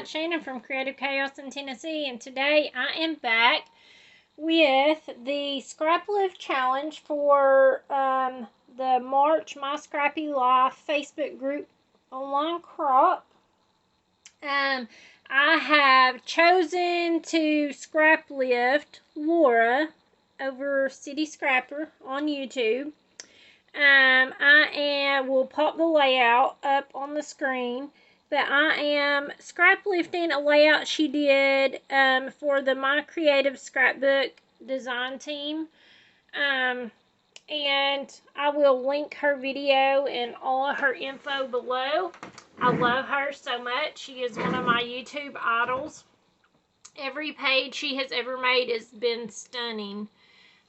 it's Shannon from Creative Chaos in Tennessee, and today I am back with the Scraplift challenge for the March My Scrappy Life Facebook group online crop. I have chosen to Scraplift Laura over City Scrapper on YouTube. Will pop the layout up on the screen, but I am scrap lifting a layout she did for the My Creative Scrapbook design team. And I will link her video and all of her info below. I love her so much. She is one of my YouTube idols. Every page she has ever made has been stunning.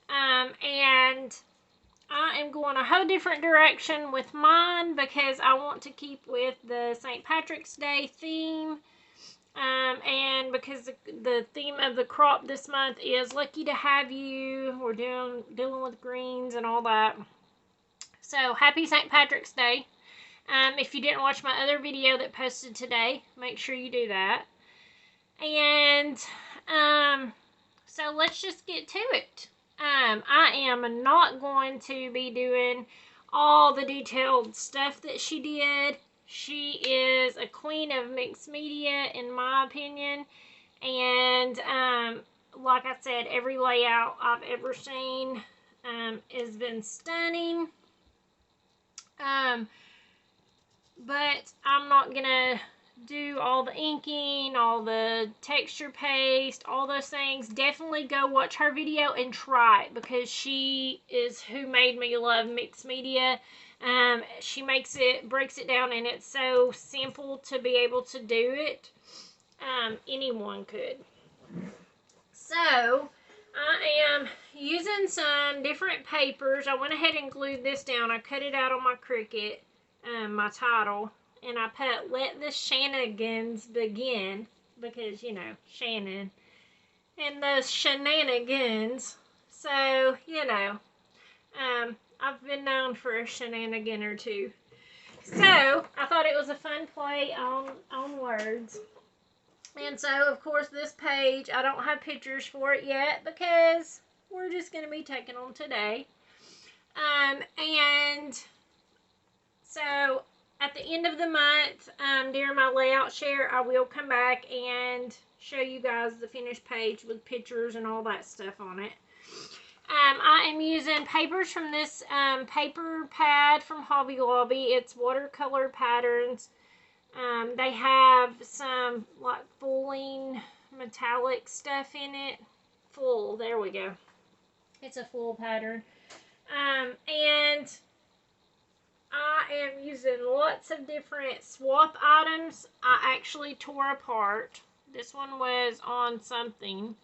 And I am going a whole different direction with mine because I want to keep with the St. Patrick's Day theme. And because the theme of the crop this month is Lucky to Have You. We're dealing with greens and all that. So, happy St. Patrick's Day. If you didn't watch my other video that posted today, make sure you do that. And, so let's just get to it. I am not going to be doing all the detailed stuff that she did. She is a queen of mixed media, in my opinion. And, like I said, every layout I've ever seen has been stunning. But I'm not going to do all the inking, all the texture paste, all those things. Definitely go watch her video and try it, because she is who made me love mixed media. She breaks it down, and it's so simple to be able to do it. Anyone could. So, I am using some different papers. I went ahead and glued this down. I cut it out on my Cricut, my title. And I put, let the shenanigans begin, because, you know, Shannon and those shenanigans. So, you know, I've been known for a shenanigan or two. So, I thought it was a fun play on words. And so, of course, this page, I don't have pictures for it yet, because we're just going to be taking them today. And so, at the end of the month, during my layout share, I will come back and show you guys the finished page with pictures and all that stuff on it. I am using papers from this paper pad from Hobby Lobby. It's watercolor patterns. They have some like fulling metallic stuff in it. Full, there we go. It's a full pattern. And I am using lots of different swap items. I actually tore apart. This one was on something.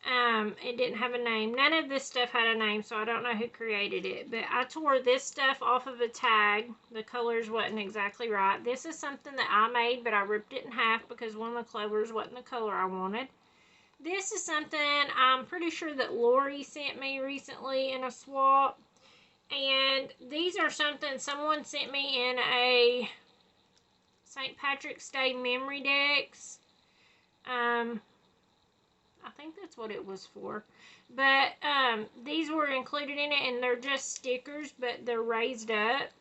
It didn't have a name. None of this stuff had a name, so I don't know who created it. But I tore this stuff off of a tag. The colors wasn't exactly right. This is something that I made, but I ripped it in half because one of the colors wasn't the color I wanted. This is something I'm pretty sure that Lori sent me recently in a swap. And these are something someone sent me in a St. Patrick's Day memory decks. I think that's what it was for. But these were included in it, and they're just stickers, but they're raised up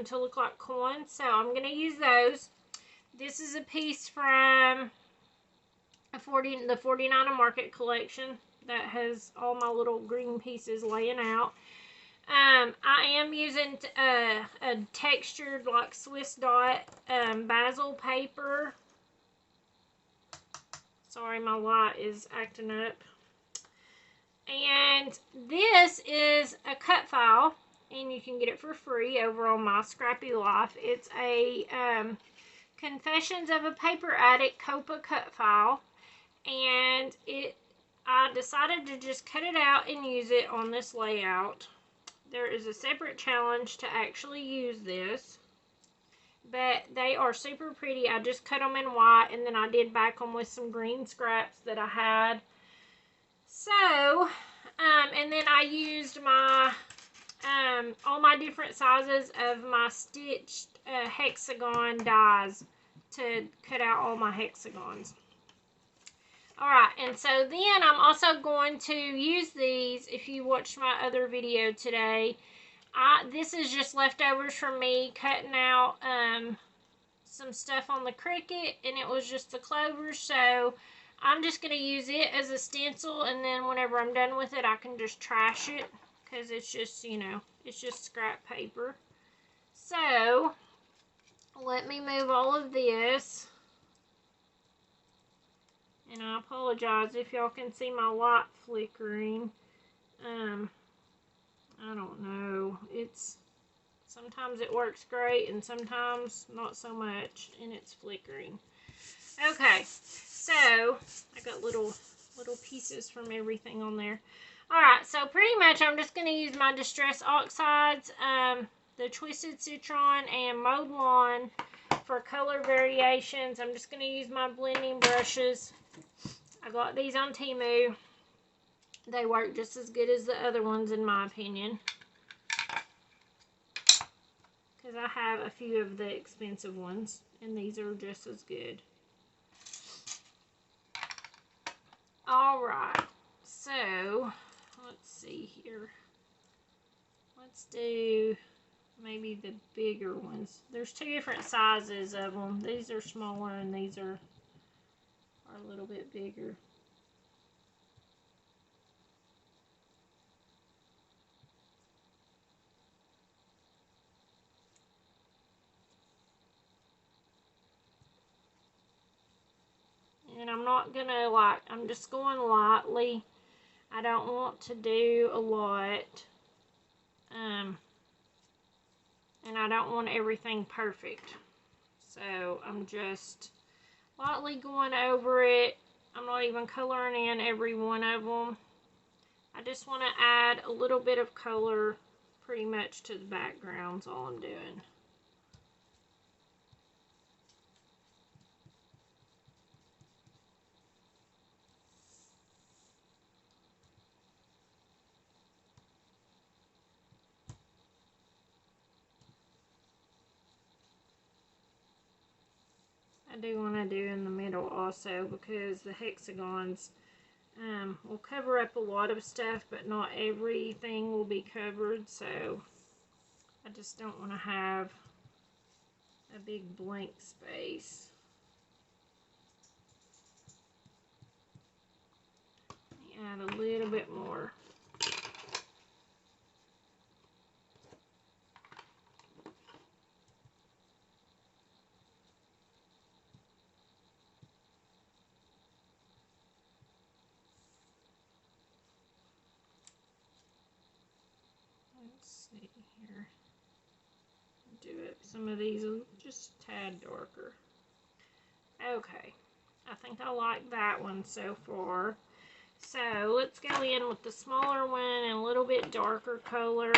to look like coins. So I'm going to use those. This is a piece from the 49 Market collection that has all my little green pieces laying out. I am using a textured, like Swiss dot basil paper. Sorry, my light is acting up. And this is a cut file, and you can get it for free over on My Scrappy Life. It's a Confessions of a Paper Addict Copa cut file, and I decided to just cut it out and use it on this layout. There is a separate challenge to actually use this, but they are super pretty. I just cut them in white, and then I did back them with some green scraps that I had. So, and then I used my, all my different sizes of my stitched hexagon dies to cut out all my hexagons. Alright, and so then I'm also going to use these. If you watched my other video today, this is just leftovers from me cutting out some stuff on the Cricut, and it was just the clovers, so I'm just going to use it as a stencil, and then whenever I'm done with it, I can just trash it, because it's just, you know, it's just scrap paper. So, let me move all of this. And I apologize if y'all can see my light flickering. I don't know. Sometimes it works great and sometimes not so much, and it's flickering. Okay, so I got little pieces from everything on there. Alright, so pretty much I'm just going to use my Distress Oxides, the Twisted Citron, and Mowed Lawn for color variations. I'm just going to use my blending brushes. I got these on Temu. They work just as good as the other ones in my opinion, because I have a few of the expensive ones, and these are just as good. Alright, so let's see here. Let's do maybe the bigger ones. There's two different sizes of them. These are smaller and these are a little bit bigger. And I'm not gonna I'm just going lightly. I don't want to do a lot. And I don't want everything perfect. So I'm just lightly going over it. I'm not even coloring in every one of them. I just want to add a little bit of color pretty much to the backgrounds, all I'm doing. I do want to do in the middle also, because the hexagons will cover up a lot of stuff, but not everything will be covered, so I just don't want to have a big blank space. Add a little bit more. Let's see here. Do it. Some of these are just a tad darker. Okay. I think I like that one so far. So let's go in with the smaller one and a little bit darker color.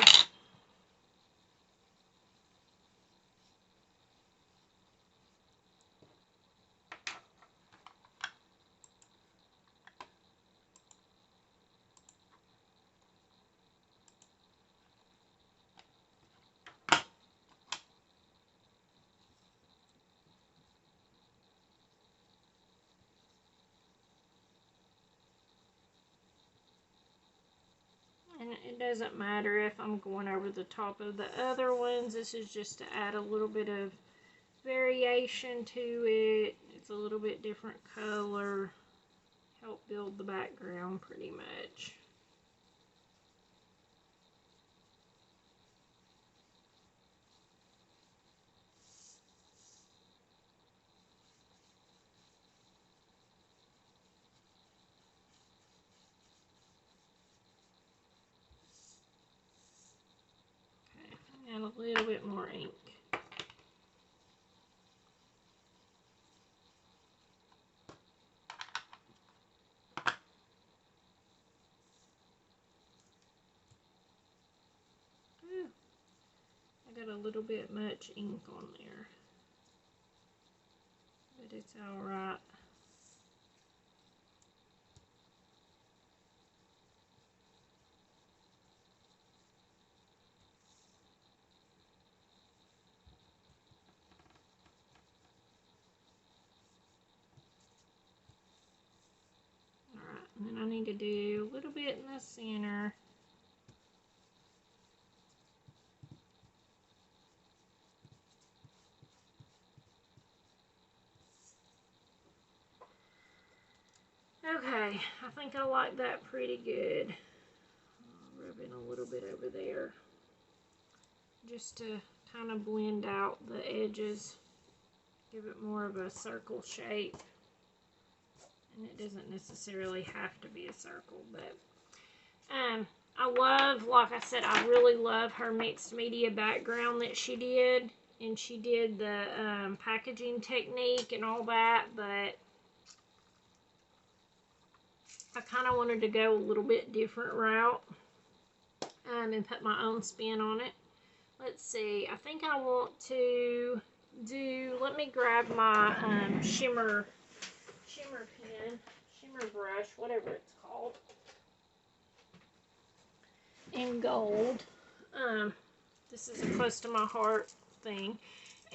And it doesn't matter if I'm going over the top of the other ones. This is just to add a little bit of variation to it. It's a little bit different color. Help build the background pretty much. Okay, add a little bit more ink. I got a little bit much ink on there, but it's alright. need to do a little bit in the center. Okay, I think I like that pretty good. I'll rub in a little bit over there just to kind of blend out the edges, give it more of a circle shape. And it doesn't necessarily have to be a circle, but I love, like I said, I really love her mixed media background that she did. And she did the packaging technique and all that, but I kind of wanted to go a little bit different route and put my own spin on it. Let's see, I think I want to do, let me grab my shimmer pen, shimmer brush, whatever it's called, in gold. This is a close to my heart thing.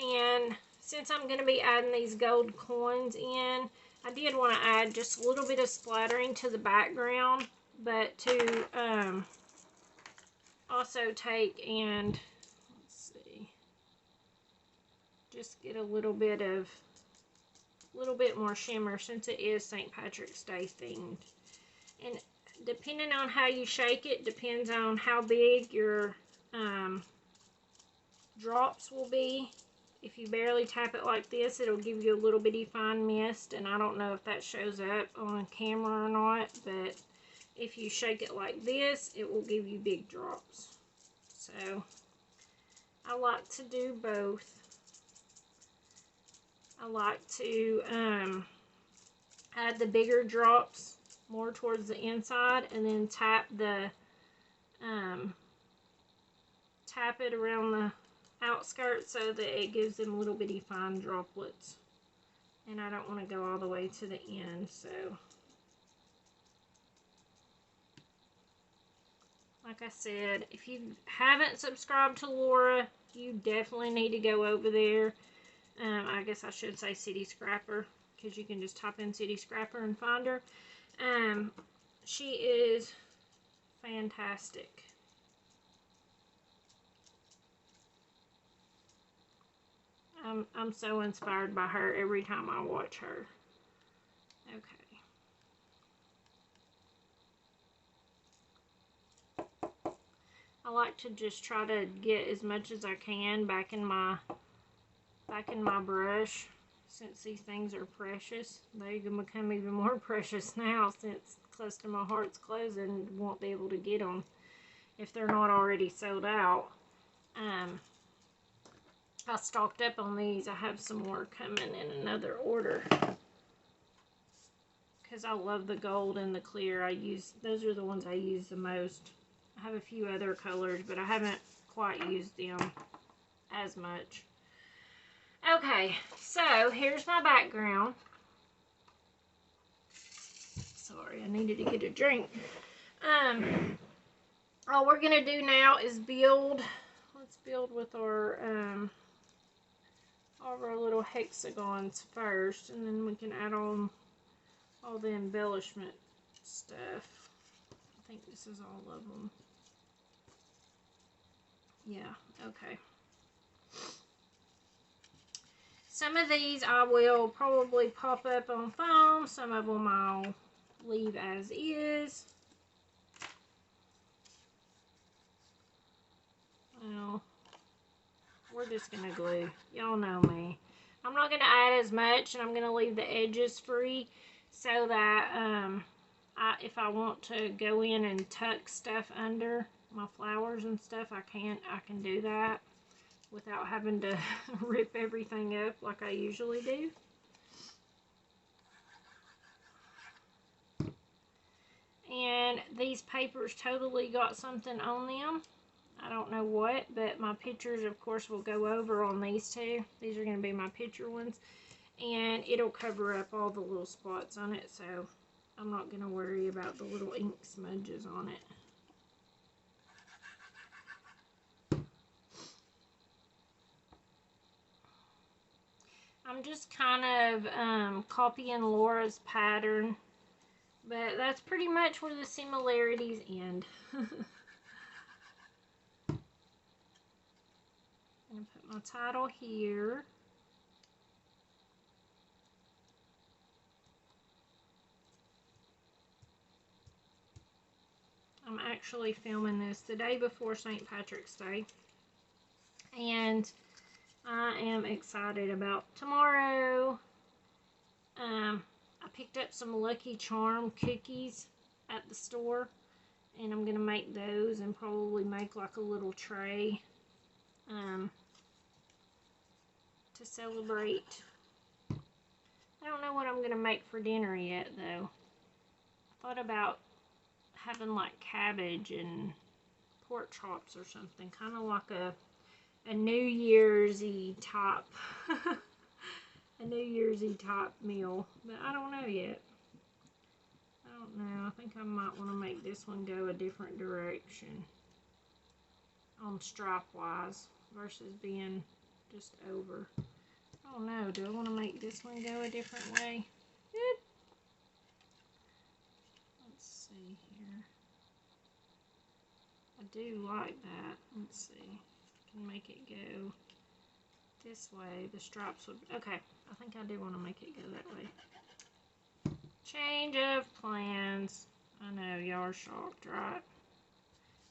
And since I'm going to be adding these gold coins in, I did want to add just a little bit of splattering to the background, but to also take and, let's see, just get a little bit more shimmer since it is St. Patrick's Day themed. And depending on how you shake it, depends on how big your drops will be. If you barely tap it like this, it'll give you a little bitty fine mist, and I don't know if that shows up on camera or not, but if you shake it like this, it will give you big drops. So I like to do both. I like to add the bigger drops more towards the inside, and then tap it around the outskirts so that it gives them little bitty fine droplets. And I don't want to go all the way to the end, so like I said, if you haven't subscribed to Laura, you definitely need to go over there. I guess I should say City Scrapper, because you can just type in City Scrapper and find her. She is fantastic. I'm so inspired by her every time I watch her. Okay. I like to just try to get as much as I can back in my brush, since these things are precious. They can become even more precious now since Close to My Heart's closing. Won't be able to get them if they're not already sold out. I stocked up on these. I have some more coming in another order, because I love the gold and the clear. Those are the ones I use the most. I have a few other colors, but I haven't quite used them as much. Okay, so here's my background. Sorry, I needed to get a drink. All we're gonna do now is build. Let's build with our all of our little hexagons first, and then we can add on all the embellishment stuff. I think this is all of them. Yeah, okay. Some of these I will probably pop up on foam. Some of them I'll leave as is. Well, we're just going to glue. Y'all know me. I'm not going to add as much, and I'm going to leave the edges free so that if I want to go in and tuck stuff under my flowers and stuff, I can do that without having to rip everything up like I usually do. And these papers totally got something on them. I don't know what, but my pictures, of course, will go over on these two. These are going to be my picture ones. And it'll cover up all the little spots on it, so I'm not going to worry about the little ink smudges on it. I'm just kind of copying Laura's pattern But that's pretty much where the similarities end. I'm going to put my title here. I'm actually filming this the day before St. Patrick's Day. And I am excited about tomorrow. I picked up some Lucky Charm cookies at the store. And I'm going to make those and probably make like a little tray to celebrate. I don't know what I'm going to make for dinner yet, though. I thought about having like cabbage and pork chops or something. Kind of like a New Year's-y type. A New Year's-y type meal. But I don't know yet. I don't know. I think I might want to make this one go a different direction on stripe-wise versus being just over. I don't know. Do I want to make this one go a different way? Let's see here. I do like that. Let's see. I can make it go this way. The stripes would... Okay. I think I do want to make it go that way. Change of plans. I know, y'all are shocked, right?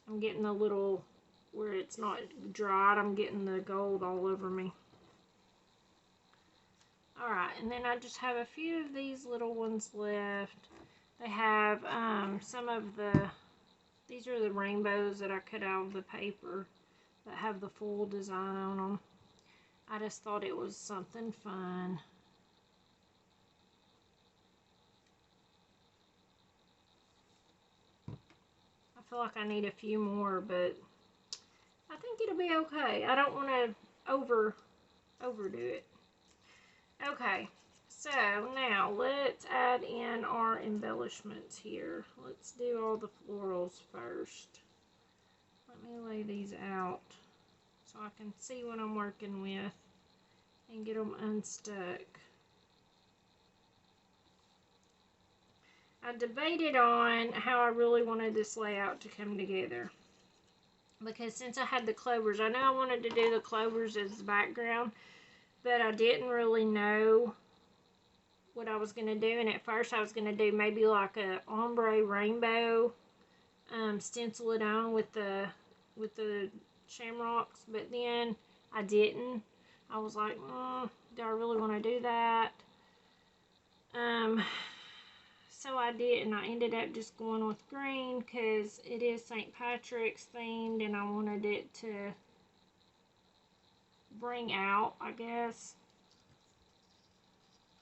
I'm getting a little, where it's not dried, I'm getting the gold all over me. Alright, and then I just have a few of these little ones left. They have some of the, these are the rainbows that I cut out of the paper that have the full design on them. I just thought it was something fun. I feel like I need a few more, but I think it'll be okay. I don't want to overdo it. Okay, so now let's add in our embellishments here. Let's do all the florals first. Let me lay these out so I can see what I'm working with and get them unstuck. I debated on how I really wanted this layout to come together. Because since I had the clovers, I know I wanted to do the clovers as the background, but I didn't really know what I was going to do. And at first I was going to do maybe like a ombre rainbow, stencil it on with the shamrocks, but then I didn't. I was like, do I really want to do that? So I did, and I ended up just going with green because it is St. Patrick's themed, and I wanted it to bring out, I guess.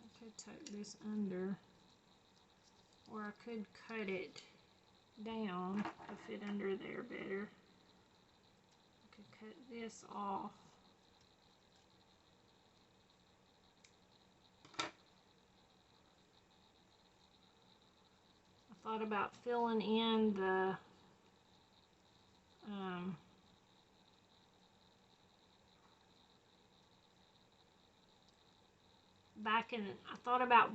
I could tuck this under, or I could cut it down to fit under there better. I could cut this off. I thought about filling in the back in, I thought about,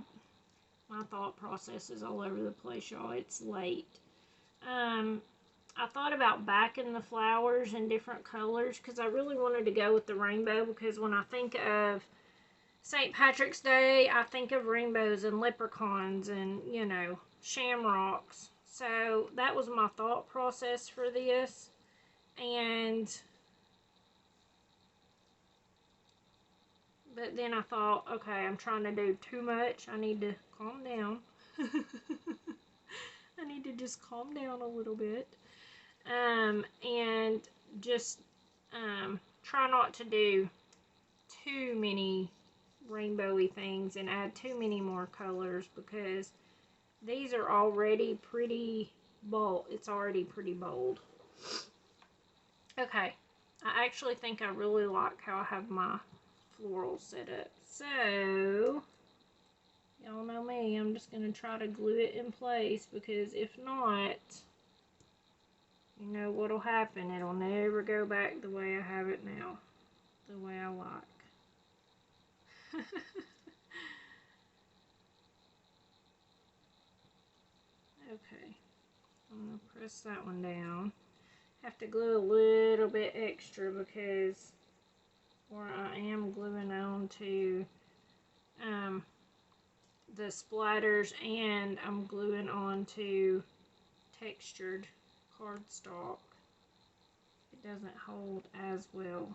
my thought process is all over the place, y'all. It's late. I thought about backing the flowers in different colors because I really wanted to go with the rainbow, because when I think of St. Patrick's Day, I think of rainbows and leprechauns and, you know, shamrocks. So that was my thought process for this. But then I thought, okay, I'm trying to do too much. I need to calm down. I need to just calm down a little bit. And just try not to do too many rainbowy things and add too many more colors, because these are already pretty bold. It's already pretty bold. Okay, I actually think I really like how I have my floral set up. So, y'all know me, I'm just going to try to glue it in place, because if not, you know what'll happen. It'll never go back the way I have it now, the way I like. Okay, I'm going to press that one down. Have to glue a little bit extra because where I am gluing on to the splatters, and I'm gluing on to textured cardstock, it doesn't hold as well.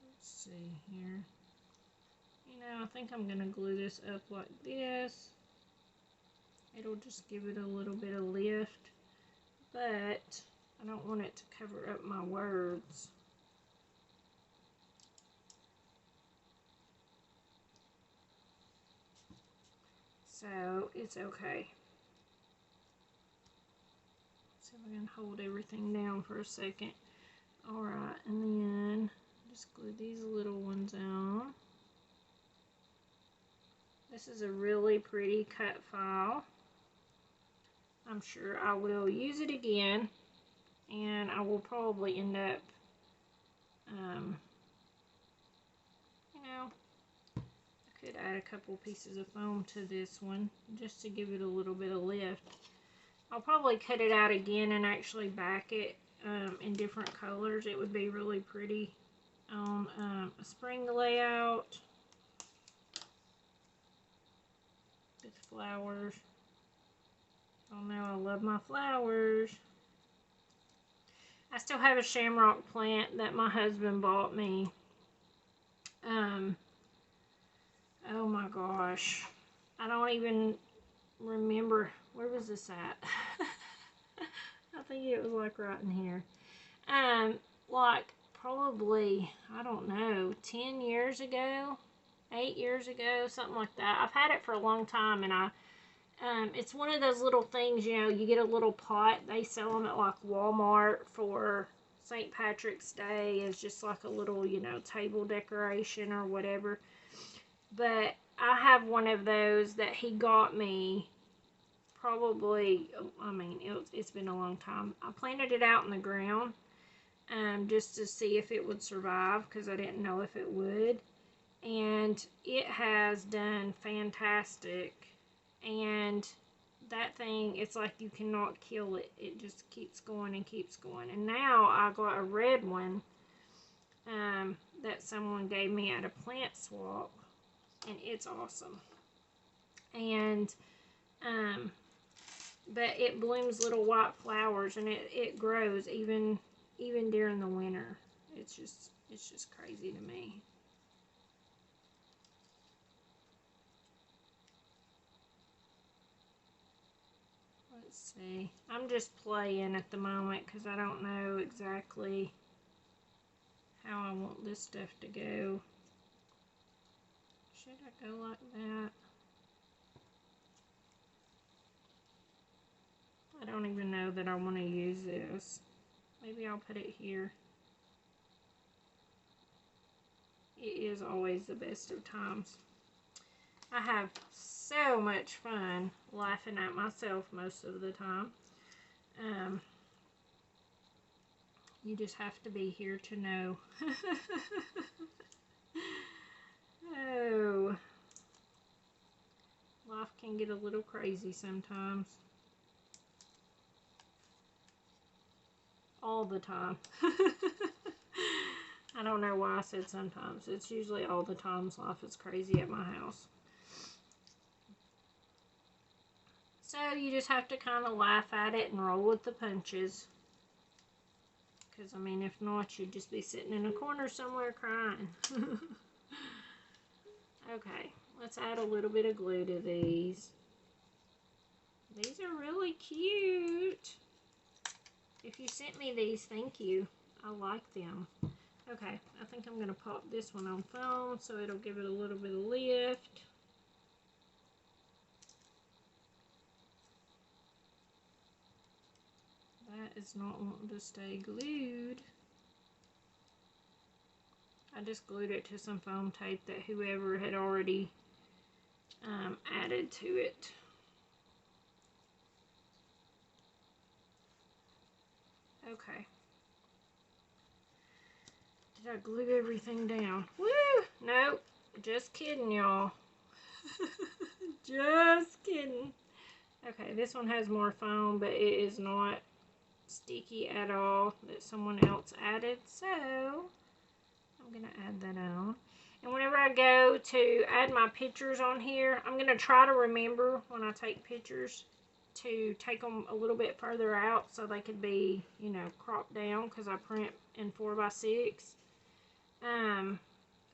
Let's see here. You know, I think I'm going to glue this up like this. It'll just give it a little bit of lift, but I don't want it to cover up my words. So it's okay. So we're going to hold everything down for a second. Alright, and then just glue these little ones on. This is a really pretty cut file. I'm sure I will use it again, and I will probably end up, you know, I could add a couple pieces of foam to this one just to give it a little bit of lift. I'll probably cut it out again and actually back it in different colors. It would be really pretty on a spring layout with flowers. Oh no, I love my flowers. I still have a shamrock plant that my husband bought me. Oh my gosh. I don't even remember. Where was this at? I think it was like right in here. Like probably, I don't know, 10 years ago, 8 years ago, something like that. I've had it for a long time, and it's one of those little things, you know, you get a little pot. They sell them at like Walmart for St. Patrick's Day as just like a little, you know, table decoration or whatever. But I have one of those that he got me probably, I mean, it's been a long time. I planted it out in the ground just to see if it would survive because I didn't know if it would. And it has done fantastic. And that thing, it's like you cannot kill it. It just keeps going and keeps going. And now I got a red one that someone gave me at a plant swap. And it's awesome. And, but it blooms little white flowers, and it grows even during the winter. It's just crazy to me. Let's see. I'm just playing at the moment because I don't know exactly how I want this stuff to go. Should I go like that? I don't even know that I want to use this. Maybe I'll put it here. It is always the best of times. I have so much fun laughing at myself most of the time. You just have to be here to know. Oh, life can get a little crazy sometimes. All the time. I don't know why I said sometimes. It's usually all the times life is crazy at my house. So you just have to kind of laugh at it and roll with the punches. Because, I mean, if not, you'd just be sitting in a corner somewhere crying. Okay, let's add a little bit of glue to these. These are really cute. If you sent me these, thank you. I like them. Okay, I think I'm going to pop this one on foam so it'll give it a little bit of lift. That is not wanting to stay glued. I just glued it to some foam tape that whoever had already added to it. Okay. Did I glue everything down? Woo! Nope. Just kidding, y'all. Just kidding. Okay, this one has more foam, but it is not sticky at all that someone else added. So, I'm going to add that on. And whenever I go to add my pictures on here, I'm going to try to remember when I take pictures to take them a little bit further out so they could be, you know, cropped down because I print in 4x6.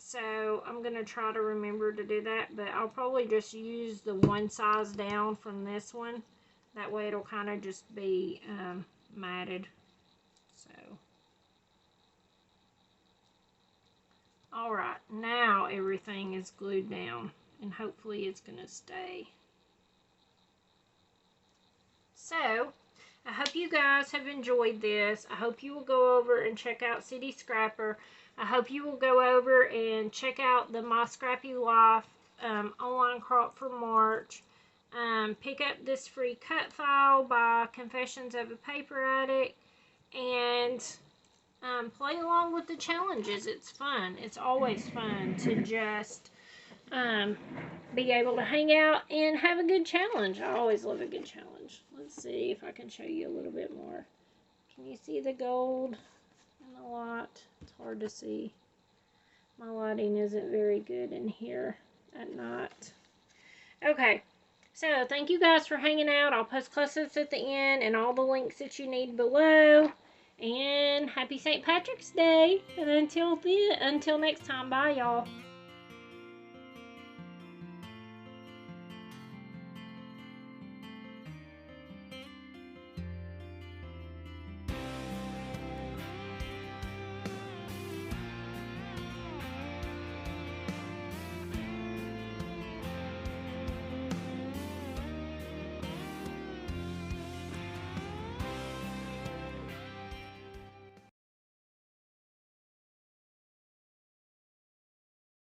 So I'm going to try to remember to do that, but I'll probably just use the one size down from this one. That way it'll kind of just be matted. So, alright, now everything is glued down, and hopefully it's going to stay. So, I hope you guys have enjoyed this. I hope you will go over and check out City Scrapper. I hope you will go over and check out the My Scrappy Life online crop for March. Pick up this free cut file by Confessions of a Paper Addict. And play along with the challenges. It's fun. It's always fun to just be able to hang out and have a good challenge. I always love a good challenge. Let's see if I can show you a little bit more. Can you see the gold in the lot? It's hard to see. My lighting isn't very good in here at night. Okay, so thank you guys for hanging out. I'll post close-ups at the end and all the links that you need below. And happy St. Patrick's Day. And until next time, bye y'all.